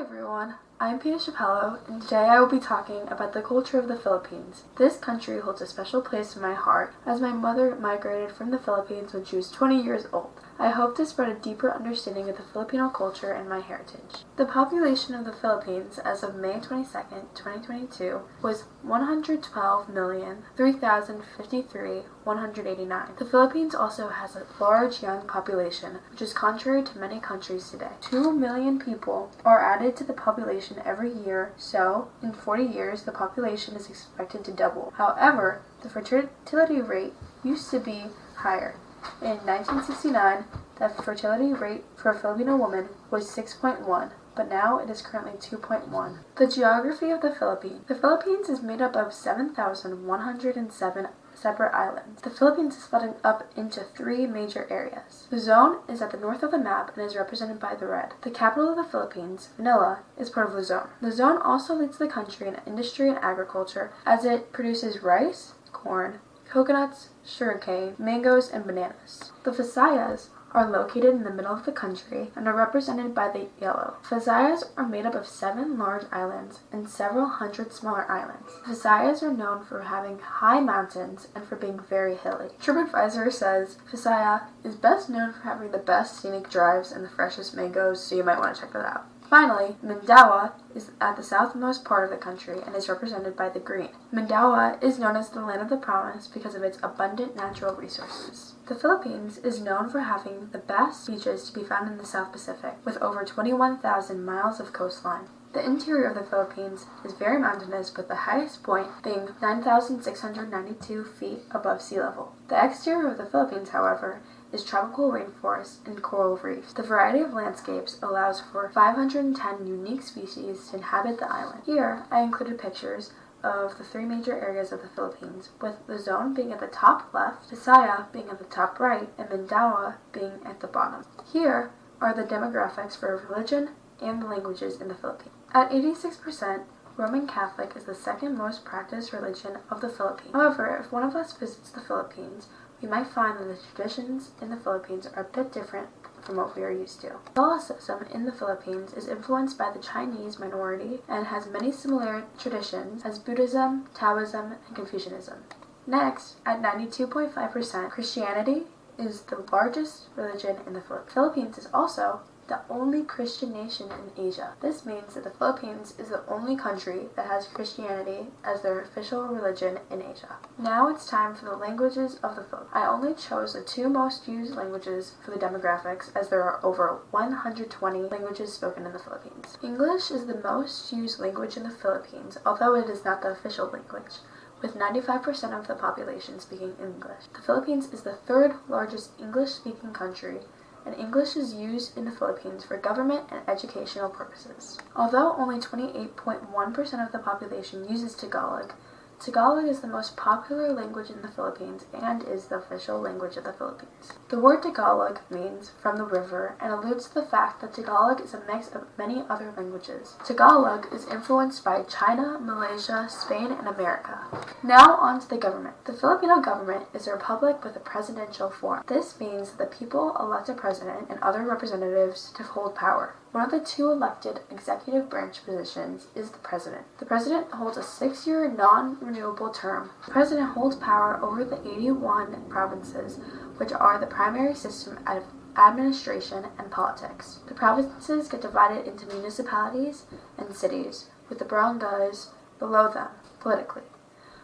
everyone, I'm Pina Chappello, and today I will be talking about the culture of the Philippines. This country holds a special place in my heart, as my mother migrated from the Philippines when she was 20 years old. I hope to spread a deeper understanding of the Filipino culture and my heritage. The population of the Philippines as of May 22, 2022 was 112,003,053,189. The Philippines also has a large young population, which is contrary to many countries today. 2 million people are added to the population every year, so in 40 years the population is expected to double. However, the fertility rate used to be higher. In 1969, the fertility rate for a Filipino woman was 6.1, but now it is currently 2.1. The geography of the Philippines. The Philippines is made up of 7,107 separate islands. The Philippines is split up into 3 major areas. Luzon is at the north of the map and is represented by the red. The capital of the Philippines, Manila, is part of Luzon. Luzon also leads the country in industry and agriculture, as it produces rice, corn, coconuts, sugarcane, mangoes, and bananas. The Visayas are located in the middle of the country and are represented by the yellow. Visayas are made up of 7 large islands and several hundred smaller islands. Visayas are known for having high mountains and for being very hilly. TripAdvisor says Visaya is best known for having the best scenic drives and the freshest mangoes, so you might want to check that out. Finally, Mindanao is at the southmost part of the country and is represented by the green. Mindanao is known as the land of the promise because of its abundant natural resources. The Philippines is known for having the best beaches to be found in the South Pacific, with over 21,000 miles of coastline. The interior of the Philippines is very mountainous, with the highest point being 9,692 feet above sea level. The exterior of the Philippines, however, is tropical rainforests and coral reefs. The variety of landscapes allows for 510 unique species to inhabit the island. Here, I included pictures of the 3 major areas of the Philippines, with Luzon being at the top left, Visaya being at the top right, and Mindanao being at the bottom. Here are the demographics for religion and the languages in the Philippines. At 86%, Roman Catholic is the second most practiced religion of the Philippines. However, if one of us visits the Philippines, we might find that the traditions in the Philippines are a bit different from what we are used to. Catholicism in the Philippines is influenced by the Chinese minority and has many similar traditions as Buddhism, Taoism, and Confucianism. Next, at 92.5%, Christianity is the largest religion in the Philippines. Philippines is also the only Christian nation in Asia. This means that the Philippines is the only country that has Christianity as their official religion in Asia. Now it's time for the languages of the Philippines. I only chose the 2 most used languages for the demographics, as there are over 120 languages spoken in the Philippines. English is the most used language in the Philippines, although it is not the official language, with 95% of the population speaking English. The Philippines is the 3rd largest English-speaking country, and English is used in the Philippines for government and educational purposes. Although only 28.1% of the population uses Tagalog, Tagalog is the most popular language in the Philippines and is the official language of the Philippines. The word Tagalog means from the river and alludes to the fact that Tagalog is a mix of many other languages. Tagalog is influenced by China, Malaysia, Spain, and America. Now on to the government. The Filipino government is a republic with a presidential form. This means that the people elect a president and other representatives to hold power. One of the 2 elected executive branch positions is the president. The president holds a 6-year non-renewable term. The president holds power over the 81 provinces, which are the primary system of administration and politics. The provinces get divided into municipalities and cities, with the barangays below them, politically.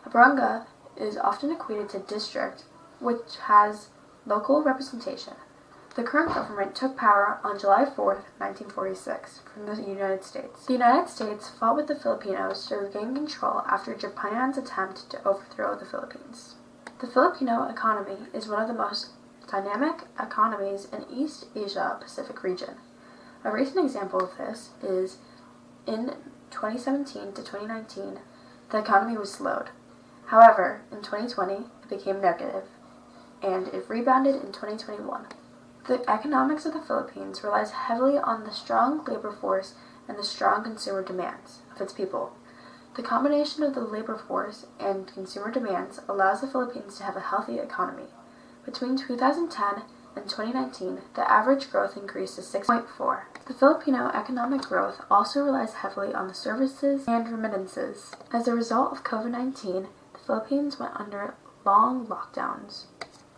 A barangay is often equated to district, which has local representation. The current government took power on July 4, 1946, from the United States. The United States fought with the Filipinos to regain control after Japan's attempt to overthrow the Philippines. The Filipino economy is one of the most dynamic economies in East Asia Pacific region. A recent example of this is in 2017 to 2019, the economy was slowed. However, in 2020, it became negative, and it rebounded in 2021. The economics of the Philippines relies heavily on the strong labor force and the strong consumer demands of its people. The combination of the labor force and consumer demands allows the Philippines to have a healthy economy. Between 2010 In 2019, the average growth increased to 6.4. The Filipino economic growth also relies heavily on the services and remittances. As a result of COVID-19, the Philippines went under long lockdowns.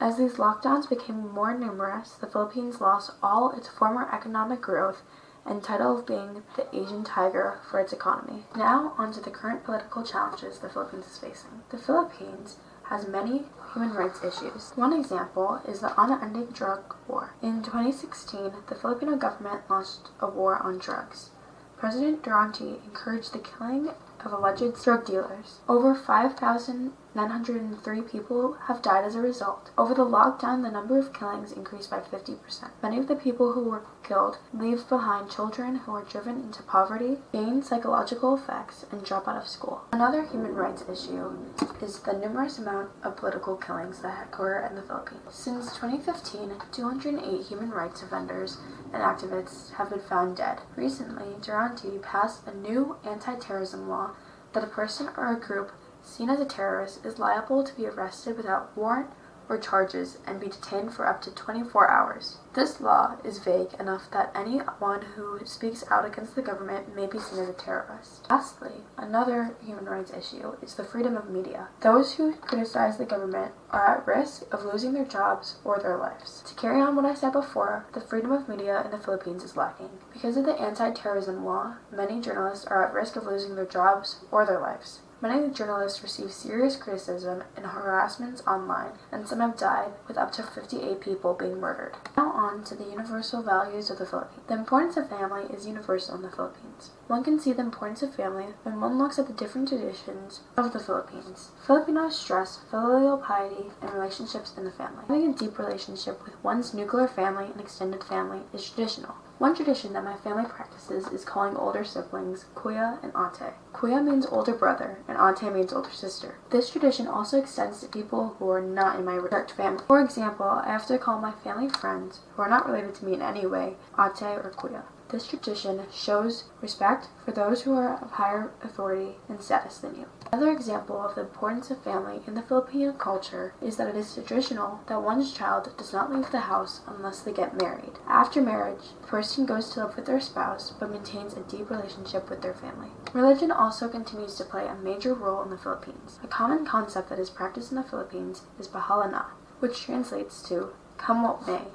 As these lockdowns became more numerous, the Philippines lost all its former economic growth and title of being the Asian tiger for its economy. Now, onto the current political challenges the Philippines is facing. The Philippines has many human rights issues. One example is the unending drug war. In 2016, the Filipino government launched a war on drugs. President Durante encouraged the killing of alleged drug dealers. Over 5,903 people have died as a result. Over the lockdown, the number of killings increased by 50%. Many of the people who were killed leave behind children who are driven into poverty, gain psychological effects, and drop out of school. Another human rights issue is the numerous amount of political killings that occur in the Philippines. Since 2015, 208 human rights offenders and activists have been found dead. Recently, Durante passed a new anti-terrorism law that a person or a group seen as a terrorist is liable to be arrested without warrant or charges and be detained for up to 24 hours. This law is vague enough that anyone who speaks out against the government may be seen as a terrorist. Lastly, another human rights issue is the freedom of media. Those who criticize the government are at risk of losing their jobs or their lives. To carry on what I said before, the freedom of media in the Philippines is lacking. Because of the anti-terrorism law, many journalists are at risk of losing their jobs or their lives. Many journalists receive serious criticism and harassments online, and some have died, with up to 58 people being murdered. Now on to the universal values of the Philippines. The importance of family is universal in the Philippines. One can see the importance of family when one looks at the different traditions of the Philippines. Filipinos stress filial piety and relationships in the family. Having a deep relationship with one's nuclear family and extended family is traditional. One tradition that my family practices is calling older siblings kuya and ate. Kuya means older brother, and ate means older sister. This tradition also extends to people who are not in my direct family. For example, I have to call my family friends, who are not related to me in any way, ate or kuya. This tradition shows respect for those who are of higher authority and status than you. Another example of the importance of family in the Filipino culture is that it is traditional that one's child does not leave the house unless they get married. After marriage, the person goes to live with their spouse but maintains a deep relationship with their family. Religion also continues to play a major role in the Philippines. A common concept that is practiced in the Philippines is bahala na, which translates to come what may.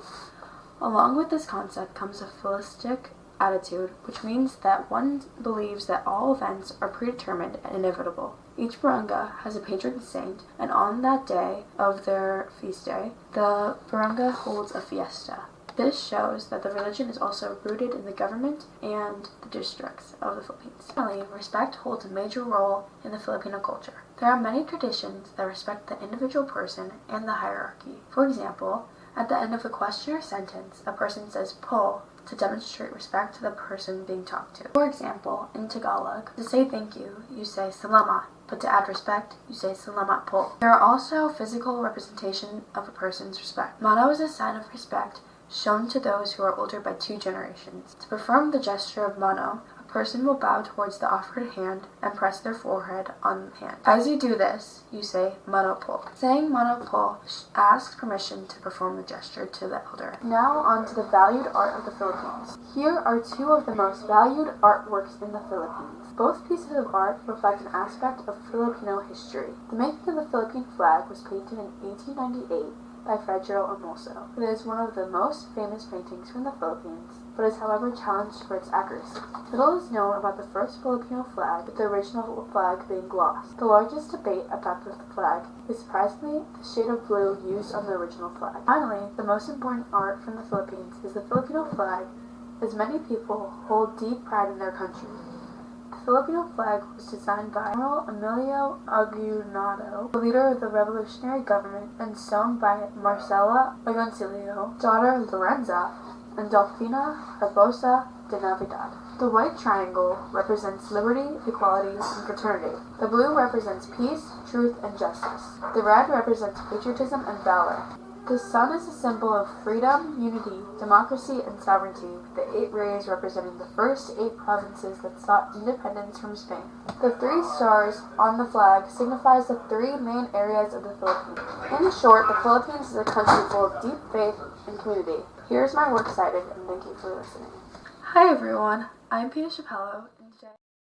Along with this concept comes a philistic attitude, which means that one believes that all events are predetermined and inevitable. Each barangay has a patron saint, and on that day of their feast day, the barangay holds a fiesta. This shows that the religion is also rooted in the government and the districts of the Philippines. Finally, respect holds a major role in the Filipino culture. There are many traditions that respect the individual person and the hierarchy. For example, at the end of a question or sentence, a person says po to demonstrate respect to the person being talked to. For example, in Tagalog, to say thank you, you say salamat, but to add respect, you say salamat po. There are also physical representation of a person's respect. Mano is a sign of respect shown to those who are older by 2 generations. To perform the gesture of mano, a person will bow towards the offered hand and press their forehead on the hand. As you do this, you say mano po. Saying mano po asks permission to perform the gesture to the elder. Now on to the valued art of the Philippines. Here are 2 of the most valued artworks in the Philippines. Both pieces of art reflect an aspect of Filipino history. The making of the Philippine flag was painted in 1898 by Fredro Amoso. It is one of the most famous paintings from the Philippines, but is however challenged for its accuracy. Little is known about the first Filipino flag, with the original flag being lost. The largest debate about the flag is surprisingly the shade of blue used on the original flag. Finally, the most important art from the Philippines is the Filipino flag, as many people hold deep pride in their country. The Filipino flag was designed by General Emilio Aguinaldo, the leader of the revolutionary government, and sewn by Marcela Agoncillo, daughter Lorenza, and Delfina Barbosa de Navidad. The white triangle represents liberty, equality, and fraternity. The blue represents peace, truth, and justice. The red represents patriotism and valor. The sun is a symbol of freedom, unity, democracy, and sovereignty, with the 8 rays representing the first 8 provinces that sought independence from Spain. The 3 stars on the flag signifies the 3 main areas of the Philippines. In short, the Philippines is a country full of deep faith, and community. Here's my works cited, and thank you for listening. Hi everyone, I'm Pina Chappello, and today